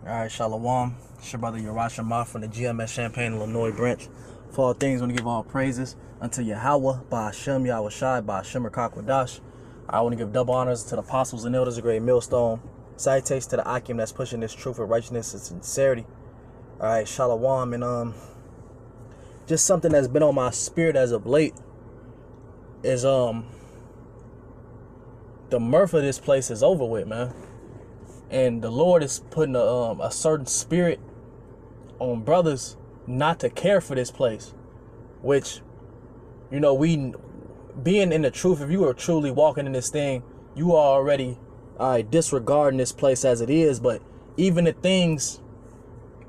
Alright, Shalom. It's your brother Yerusha Ma from the GMS Champaign, Illinois branch. For all things, I want to give all praises unto Yahweh, Ba'ashem, Yahweh Shai, Ba'ashem, Rakakwadash. I want to give double honors to the apostles and elders of Great Millstone. Salutations to the Akim that's pushing this truth with righteousness and sincerity. Alright, Shalom. And just something that's been on my spirit as of late is the mirth of this place is over with, man. And the Lord is putting a certain spirit on brothers not to care for this place. Which, you know, we being in the truth, if you are truly walking in this thing, you are already disregarding this place as it is. But even the things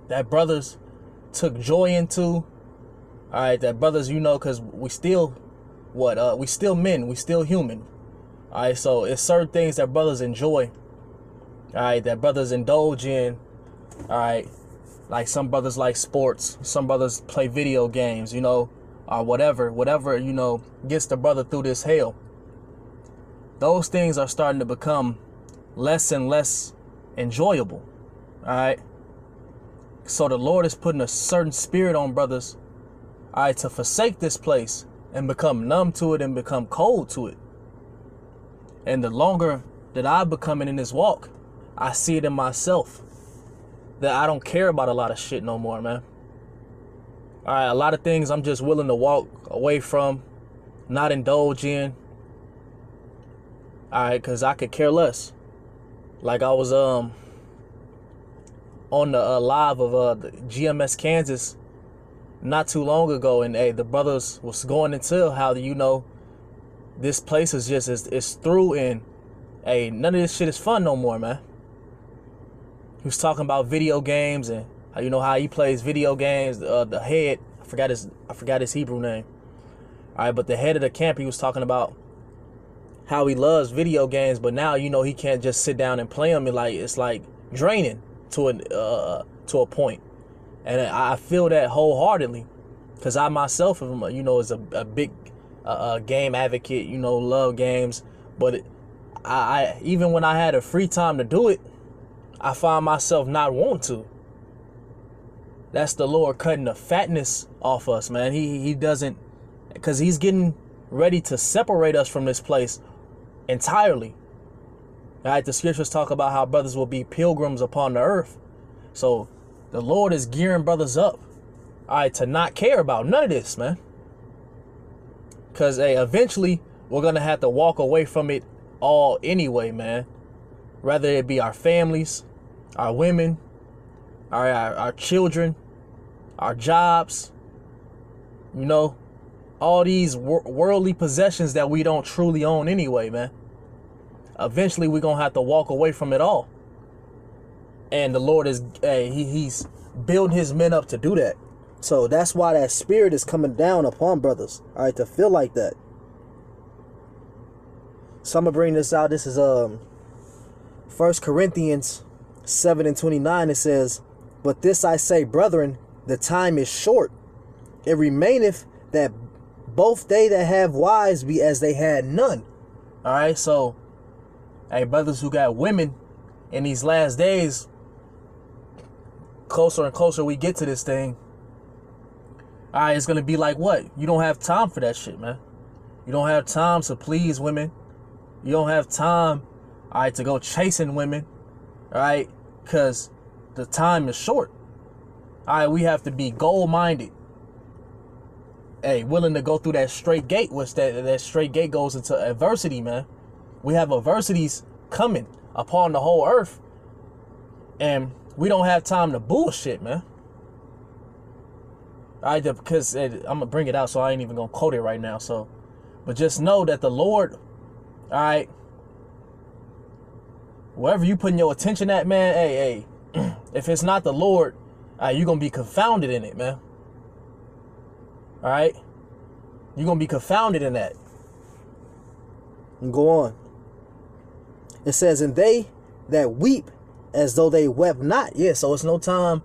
that brothers took joy into, that brothers, you know, because we still, we still men, we still human. So it's certain things that brothers enjoy. That brothers indulge in. Like some brothers like sports, some brothers play video games, you know, or whatever, you know, gets the brother through this hell. Those things are starting to become less and less enjoyable. So the Lord is putting a certain spirit on brothers, to forsake this place and become numb to it and become cold to it. And the longer that I'm becoming in this walk, I see it in myself that I don't care about a lot of shit no more, man. A lot of things I'm just willing to walk away from, not indulge in. Because I could care less. Like I was on the live of the GMS Kansas not too long ago, and the brothers was going into how, you know, this place is just it's through, and none of this shit is fun no more, man. He was talking about video games and how, you know, how he plays video games. The head, I forgot his Hebrew name. But the head of the camp, he was talking about how he loves video games, but now, you know, he can't just sit down and play them. It's like draining to a point. And I feel that wholeheartedly, because I myself, you know, is a big game advocate. You know, love games, but I even when I had a free time to do it, I find myself not wanting to. That's the Lord cutting the fatness off us, man. He doesn't, because he's getting ready to separate us from this place entirely. The scriptures talk about how brothers will be pilgrims upon the earth. So the Lord is gearing brothers up, to not care about none of this, man. Because eventually we're going to have to walk away from it all anyway, man. Whether it be our families, our women, our children, our jobs, you know, all these worldly possessions that we don't truly own anyway, man. Eventually we're going to have to walk away from it all. And the Lord is, he's building his men up to do that. So that's why that spirit is coming down upon brothers, to feel like that. So I'm going to bring this out. This is 1 Corinthians 7:29. It says, "But this I say, brethren, the time is short. It remaineth that both they that have wives be as they had none." So, brothers who got women in these last days, closer and closer we get to this thing, it's going to be like what? You don't have time for that shit, man. You don't have time to please women. You don't have time, to go chasing women, because the time is short. We have to be goal-minded. Willing to go through that straight gate, which that straight gate goes into adversity, man. We have adversities coming upon the whole earth, and we don't have time to bullshit, man. Because I'm gonna bring it out, so I ain't even gonna quote it right now. So, but just know that the Lord, wherever you putting your attention at, man, if it's not the Lord, you're going to be confounded in it, man. You're going to be confounded in that. And go on. It says, "And they that weep as though they wept not." Yeah, so it's no time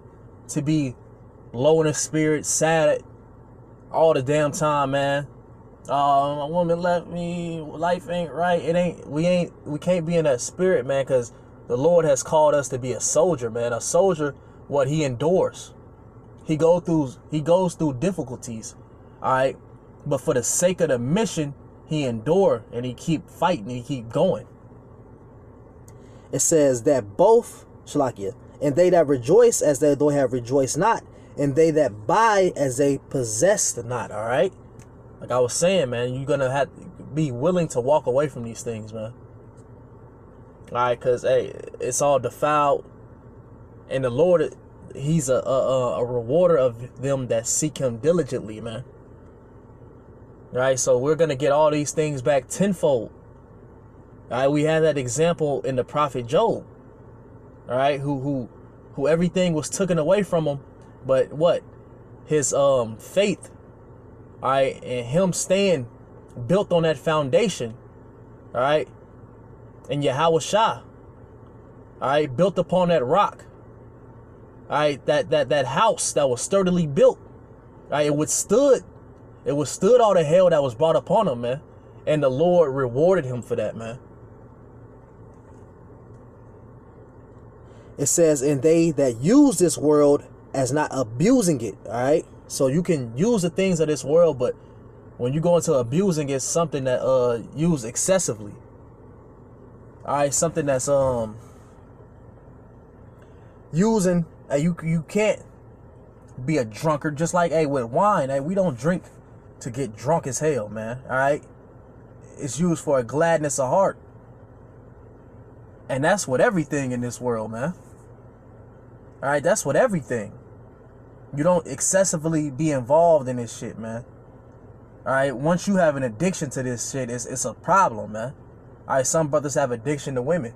to be low in the spirit, sad all the damn time, man. A woman left me, life ain't right. We can't be in that spirit, man, because The Lord has called us to be a soldier, man. A soldier, what he endures. He goes through difficulties. All right. But for the sake of the mission, he endure and he keep fighting, he keep going. It says that both, Shalakia, and they that rejoice as they though have rejoiced not, and they that buy as they possessed not. All right. Like I was saying, man, you're going to have to be willing to walk away from these things, man. All right. Because, hey, it's all defiled. And the Lord, he's a rewarder of them that seek him diligently, man. All right. So we're going to get all these things back tenfold. All right, we had that example in the prophet Job. All right, who everything was taken away from him, but what? His faith, all right, and him staying built on that foundation, all right, and Yahweh Shah, all right, built upon that rock, all right, that house that was sturdily built, all right, it withstood all the hell that was brought upon him, man, and the Lord rewarded him for that, man. It says, and they that use this world as not abusing it. All right. So you can use the things of this world, but when you go into abusing, it's something that used excessively. All right. Something that's using, you can't be a drunkard. Just like, hey, with wine, hey, we don't drink to get drunk as hell, man. All right. It's used for a gladness of heart. And that's what everything in this world, man. All right, that's what everything. You don't excessively be involved in this shit, man. All right, once you have an addiction to this shit, it's a problem, man. All right, some brothers have addiction to women,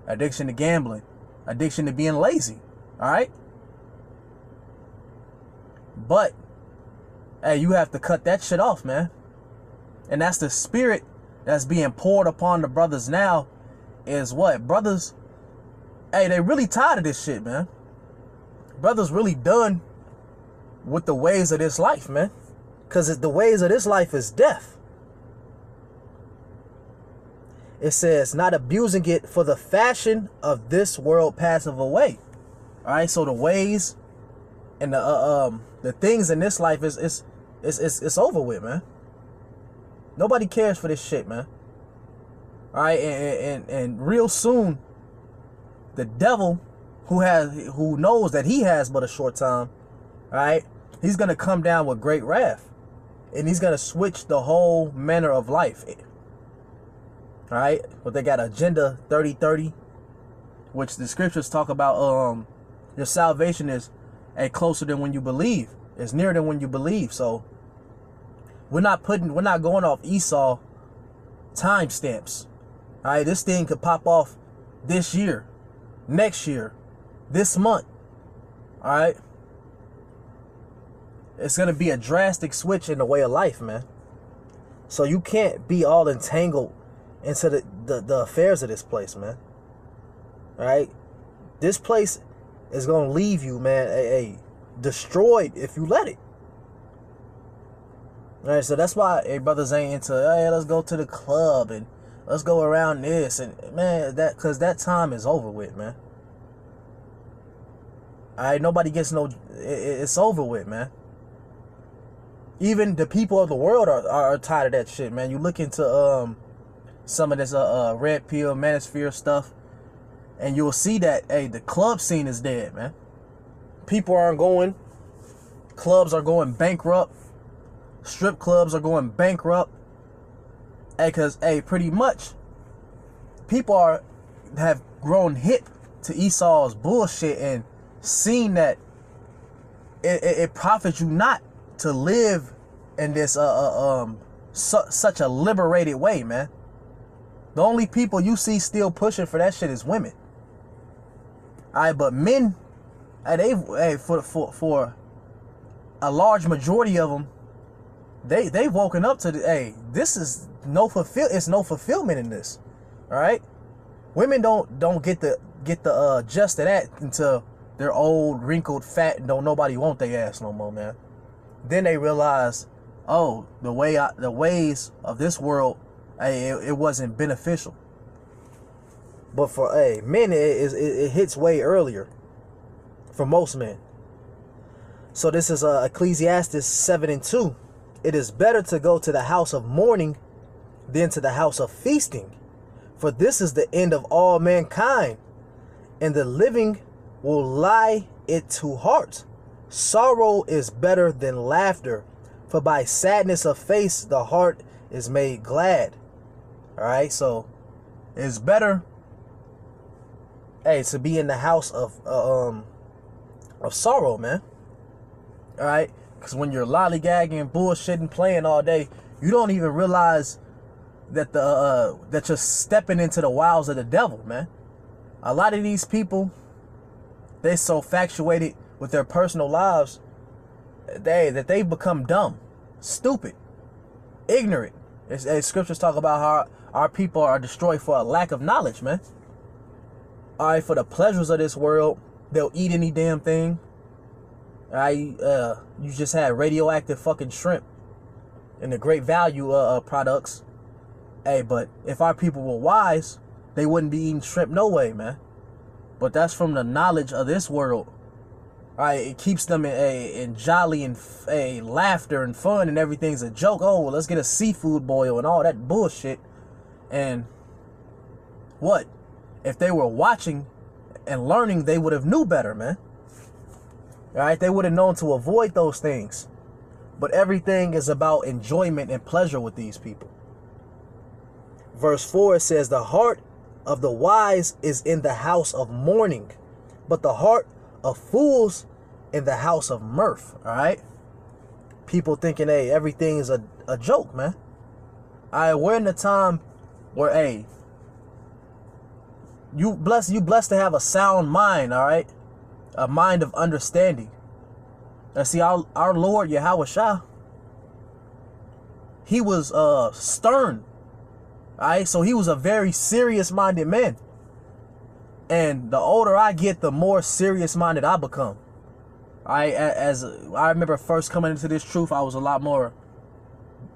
addiction to gambling, addiction to being lazy. All right. But, hey, you have to cut that shit off, man. And that's the spirit that's being poured upon the brothers now. Is what? Brothers, hey, they really tired of this shit, man. Brothers really done with the ways of this life, man. Because the ways of this life is death. It says, not abusing it, for the fashion of this world passeth away. All right, so the ways and the things in this life is over with, man. Nobody cares for this shit, man. All right, and real soon, the devil, who knows that he has but a short time, all right, he's gonna come down with great wrath, and he's gonna switch the whole manner of life. All right, but they got Agenda 3030, which the scriptures talk about. Your salvation is closer than when you believe. It's nearer than when you believe. So we're not going off Esau timestamps. All right, this thing could pop off this year, next year, this month. All right. It's going to be a drastic switch in the way of life, man. So you can't be all entangled into the affairs of this place, man. All right. This place is going to leave you, man, destroyed if you let it. All right. So that's why brothers ain't into, hey, let's go to the club and let's go around this. And, man, because that time is over with, man. All right. Nobody gets it's over with, man. Even the people of the world are tired of that shit, man. You look into some of this red pill manosphere stuff, and you'll see that, hey, the club scene is dead, man. People aren't going. Clubs are going bankrupt. Strip clubs are going bankrupt. Hey, because, hey, pretty much people have grown hip to Esau's bullshit and seen that it profits you not to live in this such a liberated way, man. The only people you see still pushing for that shit is women. All right, but men, for a large majority of them, they've woken up to this is it's no fulfillment in this. All right, women don't get the gist of that until they're old, wrinkled, fat, and don't nobody want their ass no more, man. Then they realize, oh, the ways of this world, it wasn't beneficial. But for men, it hits way earlier for most men. So this is Ecclesiastes 7:2. It is better to go to the house of mourning than to the house of feasting, for this is the end of all mankind, and the living will lie it to heart. Sorrow is better than laughter, for by sadness of face the heart is made glad. All right, so it's better, to be in the house of sorrow, man. All right, because when you're lollygagging, bullshitting, playing all day, you don't even realize that that you're stepping into the wiles of the devil, man. A lot of these people, they're so infatuated with their personal lives that they've become dumb, stupid, ignorant. As scriptures talk about how our people are destroyed for a lack of knowledge, man. All right, for the pleasures of this world, they'll eat any damn thing. All right, you just had radioactive fucking shrimp and the great value products. Hey, but if our people were wise, they wouldn't be eating shrimp no way, man. But that's from the knowledge of this world. All right, it keeps them in jolly and laughter and fun, and everything's a joke. Oh, well, let's get a seafood boil and all that bullshit. And what? If they were watching and learning, they would have knew better, man. All right, they would have known to avoid those things. But everything is about enjoyment and pleasure with these people. Verse 4 says, the heart of the wise is in the house of mourning, but the heart of fools in the house of mirth. All right, people thinking, everything is a joke, man. All right, we're in the time where, you blessed to have a sound mind. All right, a mind of understanding. And see, our Lord Yahweh Shah, he was stern. All right, so he was a very serious-minded man. And the older I get, the more serious-minded I become. As I remember first coming into this truth, I was a lot more,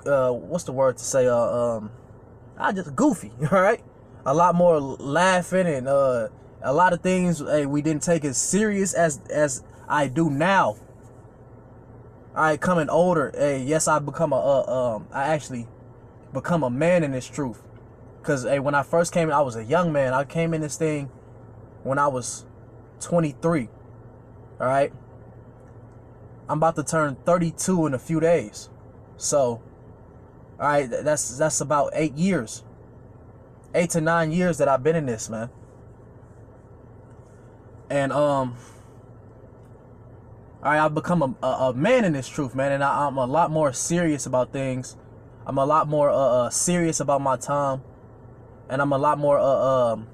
what's the word to say? I just goofy, all right? A lot more laughing and a lot of things we didn't take as serious as I do now. All right, coming older, yes, I actually become a man in this truth. Because when I first came in, I was a young man. I came in this thing when I was 23. All right. I'm about to turn 32 in a few days. So, all right, that's about 8 years. 8 to 9 years that I've been in this, man. And all right, I've become a man in this truth, man. And I'm a lot more serious about things. I'm a lot more serious about my time. And I'm a lot more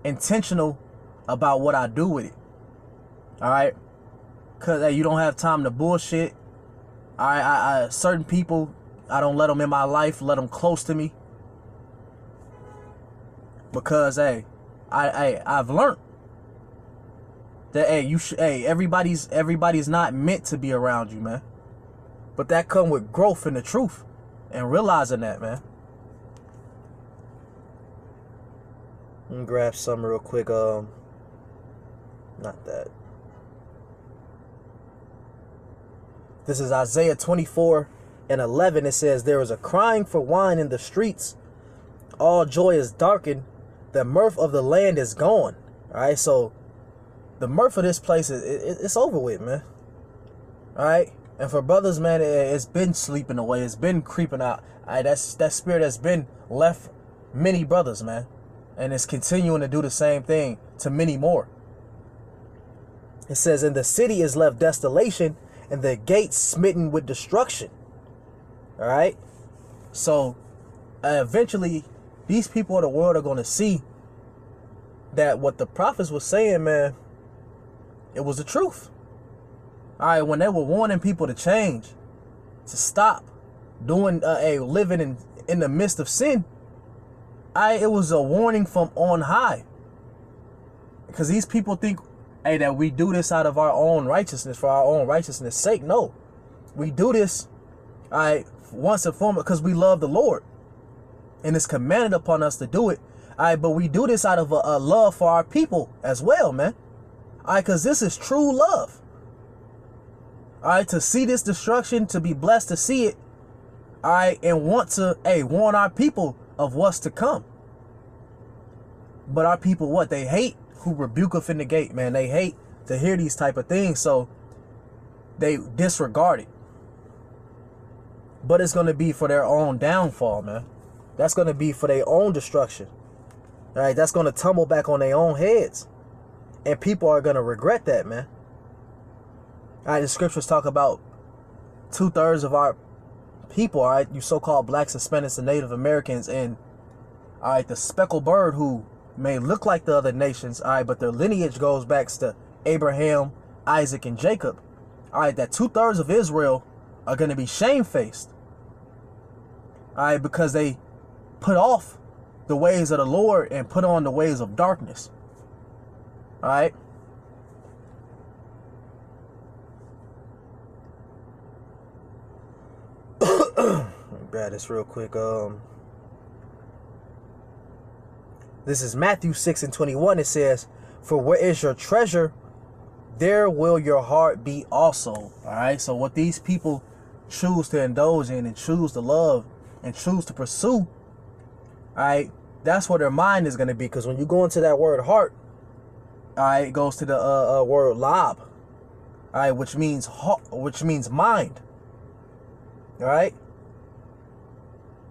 intentional about what I do with it. All right, because you don't have time to bullshit. I certain people, I don't let them in my life, let them close to me, because I've learned that everybody's not meant to be around you, man. But that come with growth in the truth and realizing that, man. Let me grab some real quick. Not that. This is Isaiah 24:11. It says, there is a crying for wine in the streets. All joy is darkened. The mirth of the land is gone. All right, so the mirth of this place it's over with, man. All right, and for brothers, man, it's been sleeping away. It's been creeping out. All right, that spirit has been left many brothers, man. And it's continuing to do the same thing to many more. It says, and the city is left desolation, and the gates smitten with destruction. All right. So eventually, these people of the world are going to see that what the prophets were saying, man, it was the truth. All right. When they were warning people to change, to stop doing living in the midst of sin, it was a warning from on high. Because these people think, that we do this out of our own righteousness, for our own righteousness' sake. No. We do this, once and foremost, because we love the Lord. And it's commanded upon us to do it All right, but we do this out of a love for our people as well, man. All right, because this is true love. All right, to see this destruction, to be blessed to see it, all right, and want to, warn our people of what's to come. But our people, what? They hate who rebuketh in the gate, man. They hate to hear these type of things, so they disregard it. But it's going to be for their own downfall, man. That's going to be for their own destruction. All right, that's going to tumble back on their own heads. And people are going to regret that, man. All right, the scriptures talk about 2/3 of our people, all right, you so-called blacks, Hispanics, and Native Americans, and, all right, the speckled bird who may look like the other nations, all right, but their lineage goes back to Abraham, Isaac, and Jacob. All right, that 2/3 of Israel are going to be shamefaced. All right, because they put off the ways of the Lord and put on the ways of darkness. All right. Let me grab this real quick. This is Matthew 6:21. It says, "For where is your treasure, there will your heart be also." All right. So what these people choose to indulge in and choose to love and choose to pursue, all right, that's where their mind is going to be. Because when you go into that word heart, all right, it goes to the word lab, all right, which means mind. All right.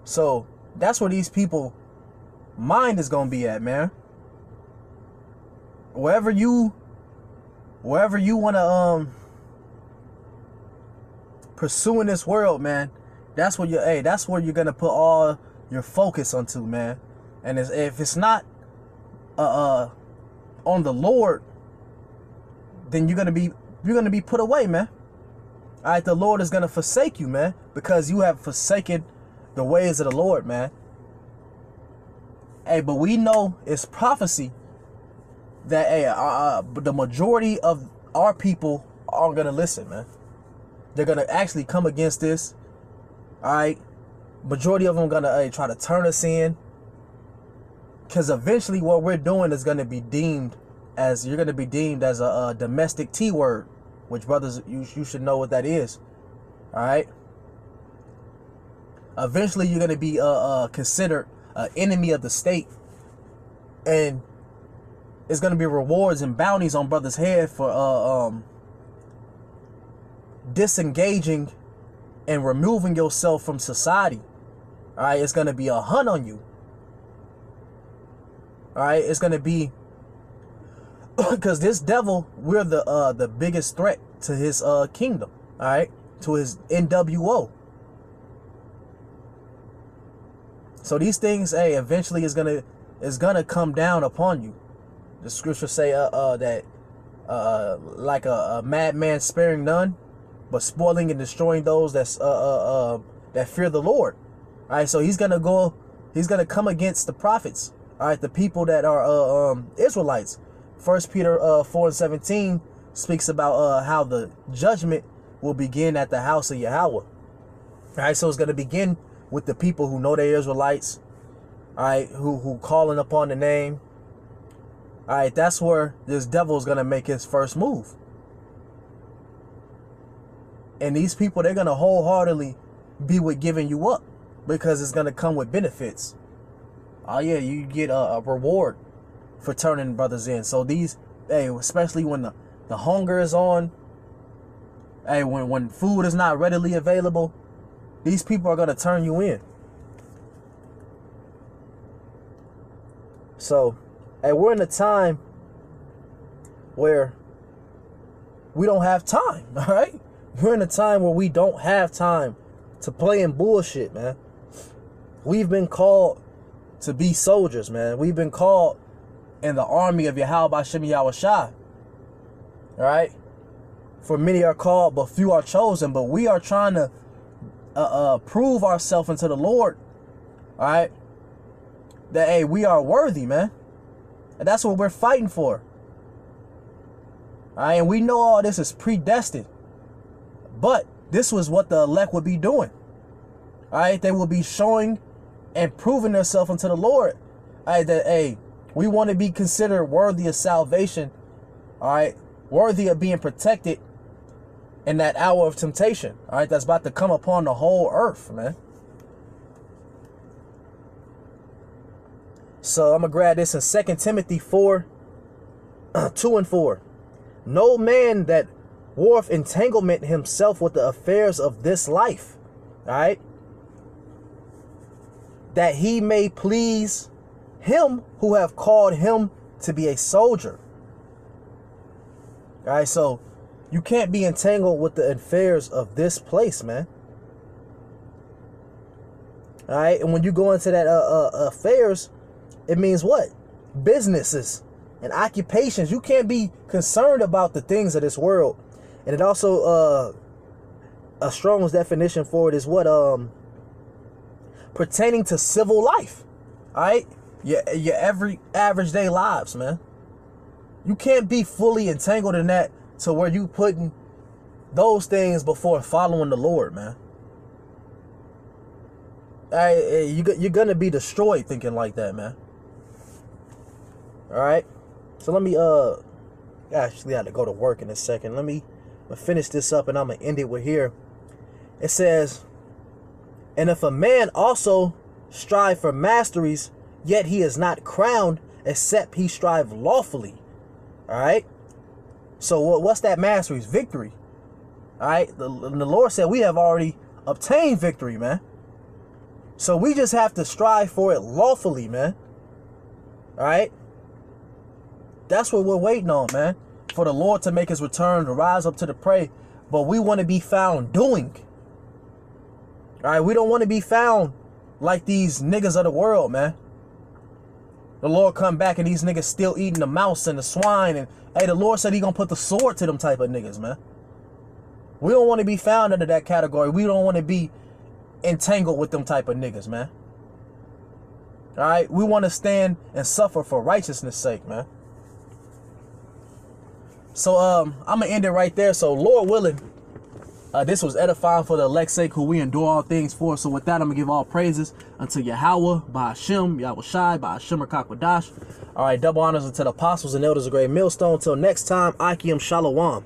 So that's where these people mind is going to be at, man. Wherever you want to pursue in this world, man, that's where you're going to put all your focus onto, man. And if it's not on the Lord, then you're going to be put away, man. All right, the Lord is going to forsake you, man, because you have forsaken the ways of the Lord, man. Hey, but we know it's prophecy that the majority of our people aren't going to listen, man. They're going to actually come against this. All right. Majority of them are going to try to turn us in. Because eventually what we're doing is going to be deemed as, you're going to be deemed as a domestic T word, which, brothers, you should know what that is. All right. Eventually you're going to be considered an enemy of the state. And it's going to be rewards and bounties on brothers' head for disengaging and removing yourself from society. All right, it's going to be a hunt on you. All right, it's going to be because this devil, we're the biggest threat to his kingdom. All right, to his NWO. So these things, eventually is gonna come down upon you. The scriptures say that like a madman sparing none, but spoiling and destroying those that fear the Lord. All right, so he's gonna come against the prophets. All right, the people that are Israelites. 1 Peter 4:17 speaks about how the judgment will begin at the house of Yahweh. All right, so it's gonna begin with the people who know they're Israelites, all right, who calling upon the name. All right, that's where this devil is gonna make his first move. And these people, they're gonna wholeheartedly be with giving you up because it's gonna come with benefits. Oh yeah, you get a reward for turning brothers in. So these, especially when the hunger is on, when food is not readily available, these people are going to turn you in. So, we're in a time where we don't have time, all right? We're in a time where we don't have time to play in bullshit, man. We've been called to be soldiers, man. We've been called in the army of Yahweh B'Shem Yahushua. All right? For many are called, but few are chosen. But we are trying to prove ourselves unto the Lord, all right, that we are worthy, man, and that's what we're fighting for. All right, and we know all this is predestined, but this was what the elect would be doing. All right, they will be showing and proving themselves unto the Lord We want to be considered worthy of salvation, all right, worthy of being protected in that hour of temptation, all right, that's about to come upon the whole earth, man. So I'm going to grab this in 2 Timothy 4, 2 and 4. No man that warreth entanglement himself with the affairs of this life, all right, that he may please him who have called him to be a soldier. All right, so you can't be entangled with the affairs of this place, man. All right, and when you go into that affairs, it means what? Businesses and occupations. You can't be concerned about the things of this world. And it also, a Strong's definition for it is what? Pertaining to civil life. All right, your every average day lives, man. You can't be fully entangled in that to where you putting those things before following the Lord, man. All right, you're gonna be destroyed thinking like that, man. All right, so let me actually I have to go to work in a second. Let me finish this up and I'm gonna end it with here. It says, and if a man also strive for masteries, yet he is not crowned, except he strive lawfully. All right. So what's that masteries? Victory. All right. The Lord said we have already obtained victory, man. So we just have to strive for it lawfully, man. All right. That's what we're waiting on, man. For the Lord to make his return, to rise up to the prey. But we want to be found doing. All right. We don't want to be found like these niggas of the world, man. The Lord come back and these niggas still eating the mouse and the swine. And hey, the Lord said he gonna put the sword to them type of niggas, man. We don't want to be found under that category. We don't want to be entangled with them type of niggas, man. All right, we want to stand and suffer for righteousness' sake, man. So I'm gonna end it right there. So Lord willing, this was edifying for the elect's sake, who we endure all things for. So with that, I'm gonna give all praises unto Yahweh, Ba'ashem, Yahweh Shai, Ba'ashem Rakakwadash. All right, double honors unto the apostles and elders of Great Millstone. Till next time, Akim Shalom.